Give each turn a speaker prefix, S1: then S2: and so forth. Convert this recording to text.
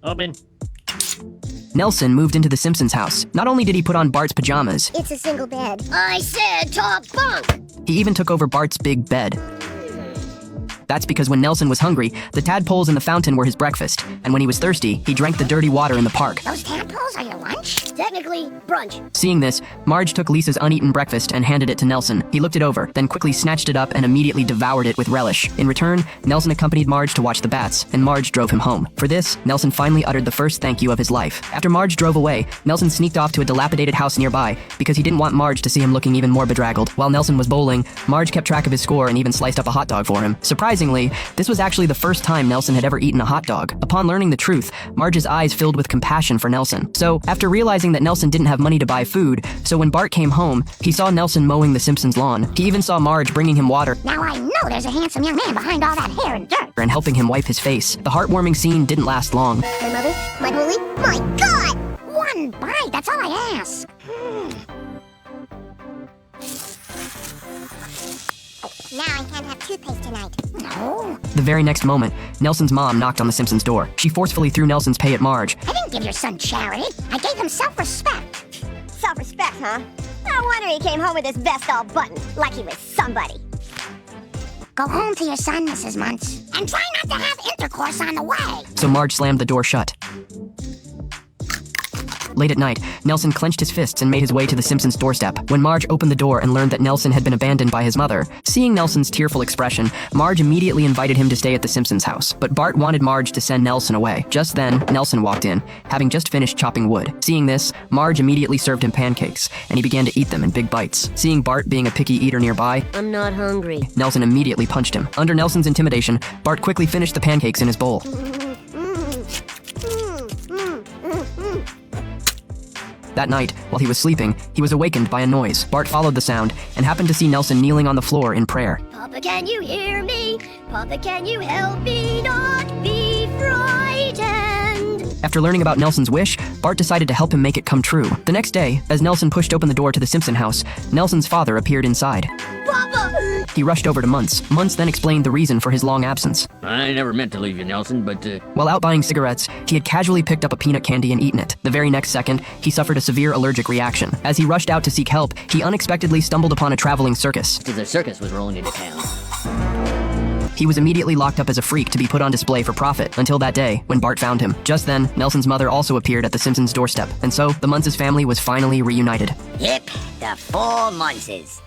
S1: Open.
S2: Nelson moved into the Simpsons house. Not only did he put on Bart's pajamas,
S3: It's a single bed.
S4: I said top bunk.
S2: he even took over Bart's big bed. That's because when Nelson was hungry, the tadpoles in the fountain were his breakfast, and when he was thirsty, he drank the dirty water in the park.
S3: Those tadpoles are your lunch?
S4: Technically, brunch.
S2: Seeing this, Marge took Lisa's uneaten breakfast and handed it to Nelson. He looked it over, then quickly snatched it up and immediately devoured it with relish. In return, Nelson accompanied Marge to watch the bats, and Marge drove him home. For this, Nelson finally uttered the first thank you of his life. After Marge drove away, Nelson sneaked off to a dilapidated house nearby because he didn't want Marge to see him looking even more bedraggled. While Nelson was bowling, Marge kept track of his score and even sliced up a hot dog for him. Surprisingly, this was actually the first time Nelson had ever eaten a hot dog. Upon learning the truth, Marge's eyes filled with compassion for Nelson. So, after realizing that Nelson didn't have money to buy food, so when Bart came home, he saw Nelson mowing the Simpsons' lawn. He even saw Marge bringing him water
S3: Now I know there's a handsome young man behind all that hair and dirt.
S2: and helping him wipe his face. The heartwarming scene didn't last long.
S3: My mother? My holy? My God! One bite, that's all I ask. Now I can't have toothpaste tonight. No.
S2: The very next moment, Nelson's mom knocked on the Simpsons' door. She forcefully threw Nelson's pay at Marge.
S3: I didn't give your son charity. I gave him self-respect.
S5: Self-respect, huh? No wonder he came home with his vest all buttoned, like he was somebody.
S3: Go home to your son, Mrs. Muntz. And try not to have intercourse on the way.
S2: So Marge slammed the door shut. Late at night, Nelson clenched his fists and made his way to the Simpsons' doorstep. When Marge opened the door and learned that Nelson had been abandoned by his mother, seeing Nelson's tearful expression, Marge immediately invited him to stay at the Simpsons' house. But Bart wanted Marge to send Nelson away. Just then, Nelson walked in, having just finished chopping wood. Seeing this, Marge immediately served him pancakes, and he began to eat them in big bites. Seeing Bart being a picky eater nearby,
S4: I'm not hungry.
S2: Nelson immediately punched him. Under Nelson's intimidation, Bart quickly finished the pancakes in his bowl. That night, while he was sleeping, he was awakened by a noise. Bart followed the sound and happened to see Nelson kneeling on the floor in prayer.
S4: Papa, can you hear me? Papa, can you help me not be frightened?
S2: After learning about Nelson's wish, Bart decided to help him make it come true. The next day, as Nelson pushed open the door to the Simpson house, Nelson's father appeared inside.
S4: Papa!
S2: He rushed over to Muntz. Muntz then explained the reason for his long absence.
S1: I never meant to leave you, Nelson, but,
S2: While out buying cigarettes, he had casually picked up a peanut candy and eaten it. The very next second, he suffered a severe allergic reaction. As he rushed out to seek help, he unexpectedly stumbled upon a traveling circus.
S1: the circus was rolling into town.
S2: He was immediately locked up as a freak to be put on display for profit, until that day, when Bart found him. Just then, Nelson's mother also appeared at the Simpsons' doorstep, and so the Muntz's family was finally reunited.
S4: Yep, the 4 Muntzes.